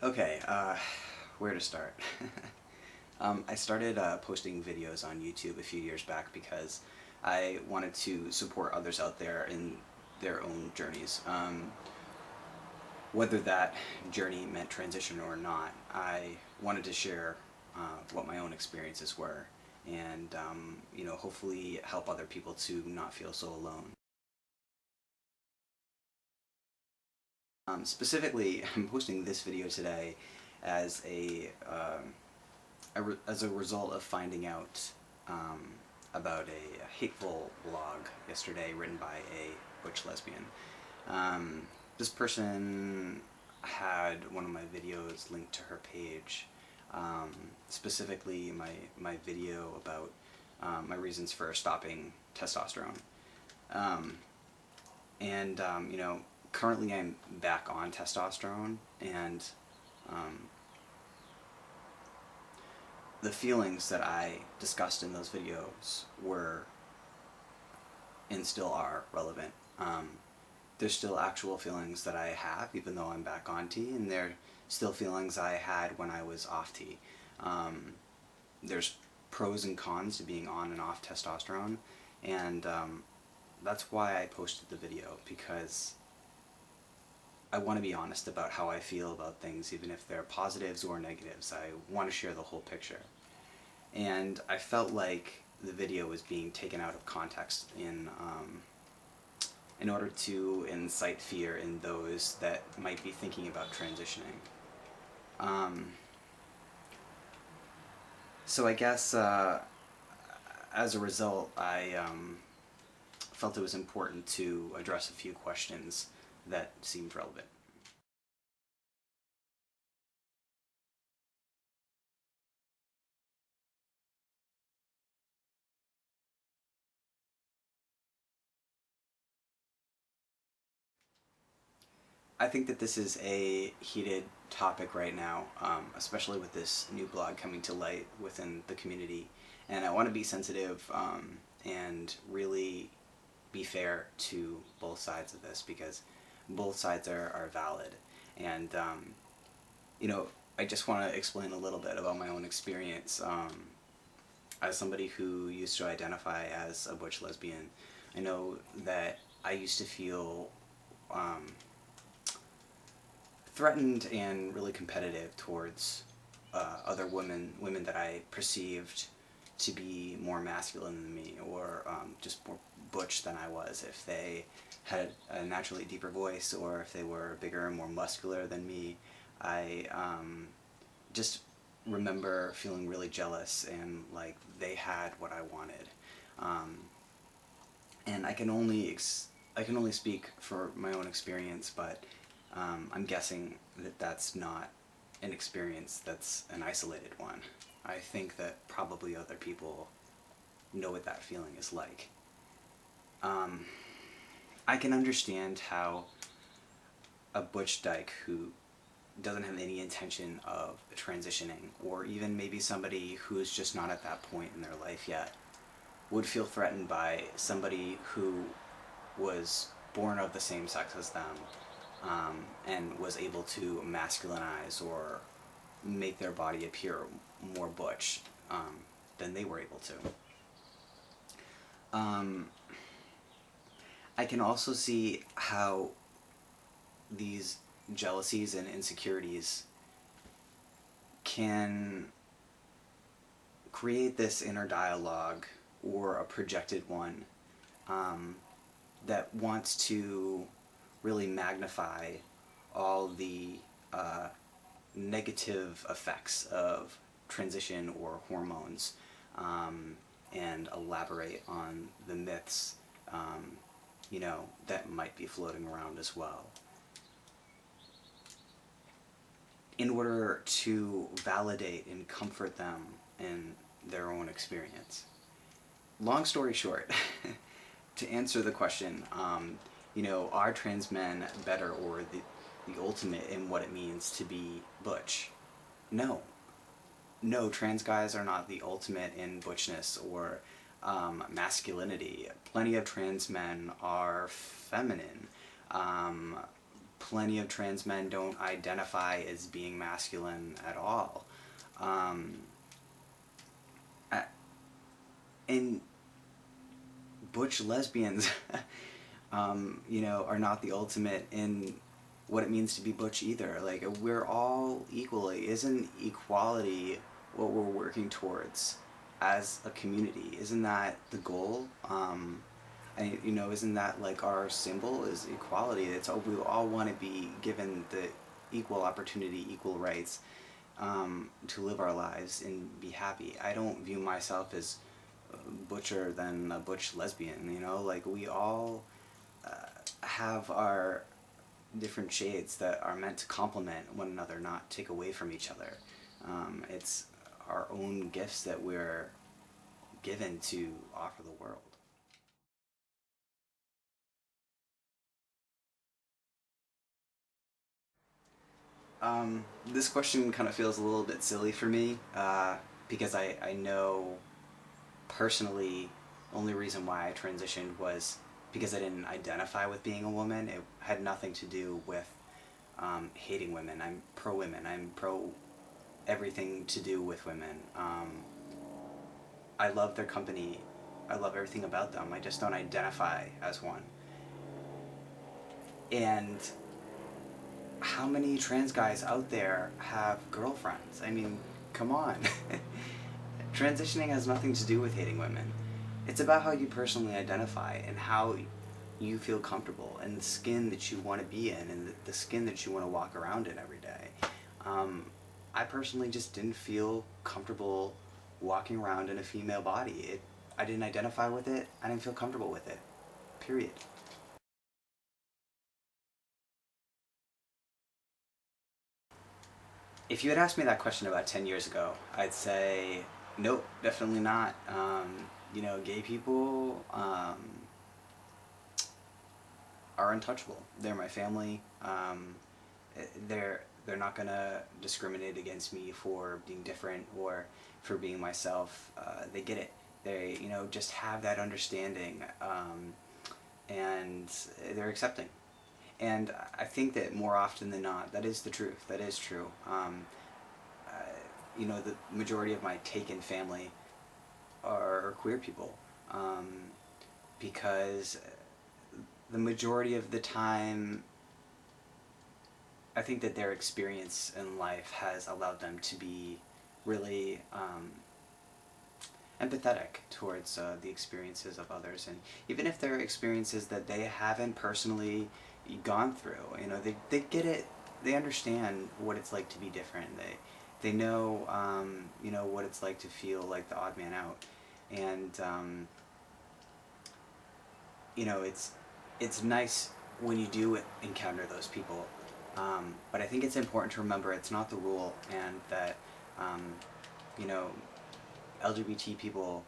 Okay, where to start? I started posting videos on YouTube a few years back because I wanted to support others out there in their own journeys. Whether that journey meant transition or not, I wanted to share what my own experiences were and, hopefully help other people to not feel so alone. Specifically, I'm posting this video today as as a result of finding out um, about a hateful blog yesterday written by a butch lesbian. This person had one of my videos linked to her page, specifically my video about my reasons for stopping testosterone. Um, and currently I'm back on testosterone, and um, the feelings that I discussed in those videos were and still are relevant. There's still actual feelings that I have, even though I'm back on T, and they're still feelings I had when I was off T. There's pros and cons to being on and off testosterone, and that's why I posted the video, because I want to be honest about how I feel about things, even if they're positives or negatives. I want to share the whole picture. And I felt like the video was being taken out of context in order to incite fear in those that might be thinking about transitioning. So I guess as a result, I felt it was important to address a few questions that seemed relevant. I think that this is a heated topic right now, especially with this new blog coming to light within the community. And I want to be sensitive and really be fair to both sides of this, because both sides are valid. And, you know, I just want to explain a little bit about my own experience. As somebody who used to identify as a butch lesbian, I know that I used to feel threatened and really competitive towards other women that I perceived to be more masculine than me, or just more butch than I was. If they had a naturally deeper voice, or if they were bigger and more muscular than me, I just remember feeling really jealous and like they had what I wanted. And I can only speak for my own experience, but I'm guessing that that's not an experience that's an isolated one. I think that probably other people know what that feeling is like. I can understand how a butch dyke who doesn't have any intention of transitioning, or even maybe somebody who's just not at that point in their life yet, would feel threatened by somebody who was born of the same sex as them, and was able to masculinize or make their body appear more butch than they were able to. I can also see how these jealousies and insecurities can create this inner dialogue, or a projected one, that wants to really magnify all the negative effects of transition or hormones, and elaborate on the myths, that might be floating around as well, in order to validate and comfort them in their own experience. Long story short, to answer the question, are trans men better, or the ultimate in what it means to be butch? No. No, trans guys are not the ultimate in butchness or masculinity. Plenty of trans men are feminine. plenty of trans men don't identify as being masculine at all. And butch lesbians, are not the ultimate in what it means to be butch either. Like, we're all equally. Isn't equality what we're working towards as a community? Isn't that the goal? Isn't that like our symbol is equality? We all want to be given the equal opportunity, equal rights, to live our lives and be happy. I don't view myself as butcher than a butch lesbian. Like, we all have our different shades that are meant to complement one another, not take away from each other. It's our own gifts that we're given to offer the world. This question kind of feels a little bit silly for me, because I know personally the only reason why I transitioned was because I didn't identify with being a woman. It had nothing to do with hating women. I'm pro women. I'm pro everything to do with women. I love their company. I love everything about them. I just don't identify as one. And how many trans guys out there have girlfriends? I mean, come on. Transitioning has nothing to do with hating women. It's about how you personally identify and how you feel comfortable and the skin that you want to be in and the skin that you want to walk around in every day. I personally just didn't feel comfortable walking around in a female body. I didn't identify with it. I didn't feel comfortable with it. Period. If you had asked me that question about 10 years ago, I'd say, nope, definitely not. Gay people are untouchable. They're my family. They're not gonna discriminate against me for being different or for being myself. They get it. They just have that understanding, and they're accepting. And I think that more often than not, that is the truth. That is true. The majority of my taken family are queer people, because the majority of the time, I think that their experience in life has allowed them to be really empathetic towards the experiences of others, and even if they're experiences that they haven't personally gone through, they get it. They understand what it's like to be different. They know what it's like to feel like the odd man out, and it's nice when you do encounter those people. But I think it's important to remember it's not the rule, and that you know LGBT people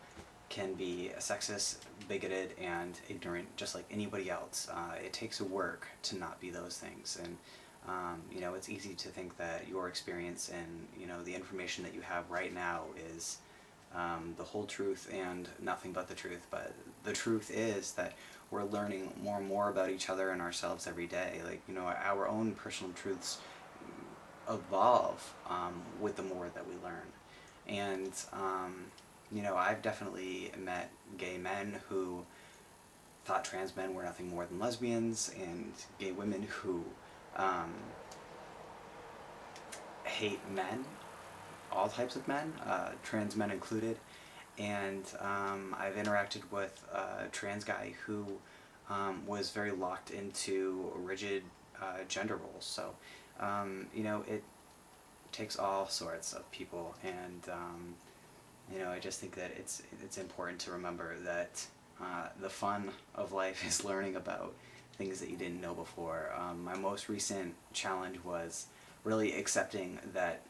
can be sexist, bigoted, and ignorant just like anybody else. It takes a work to not be those things, and it's easy to think that your experience and the information that you have right now is the whole truth and nothing but the truth. But the truth is that we're learning more and more about each other and ourselves every day. Like, our own personal truths evolve with the more that we learn. And I've definitely met gay men who thought trans men were nothing more than lesbians, and gay women who hate men, all types of men, trans men included. And I've interacted with a trans guy who was very locked into rigid gender roles. So, it takes all sorts of people, and I just think that it's important to remember that the fun of life is learning about things that you didn't know before. My most recent challenge was really accepting that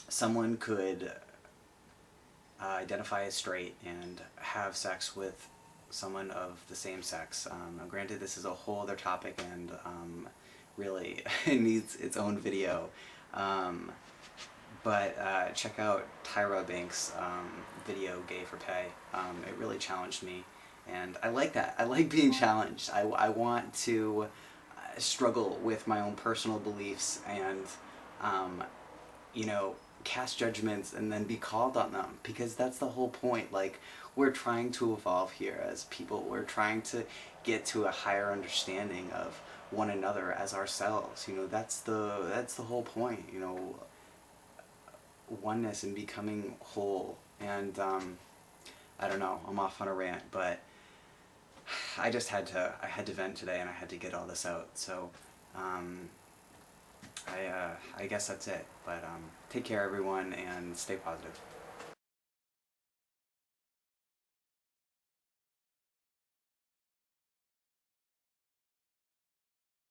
someone could identify as straight and have sex with someone of the same sex. Granted, this is a whole other topic, and really it needs its own video. But check out Tyra Banks' video, Gay for Pay. It really challenged me, and I like that. I like being challenged. I want to struggle with my own personal beliefs and, you know, cast judgments and then be called on them, because that's the whole point. Like, we're trying to evolve here as people. We're trying to get to a higher understanding of one another as ourselves. You know, that's the whole point. You know, oneness and becoming whole. And I don't know, I'm off on a rant, but I just had to vent today, and I had to get all this out. So I guess that's it. But take care, everyone, and stay positive.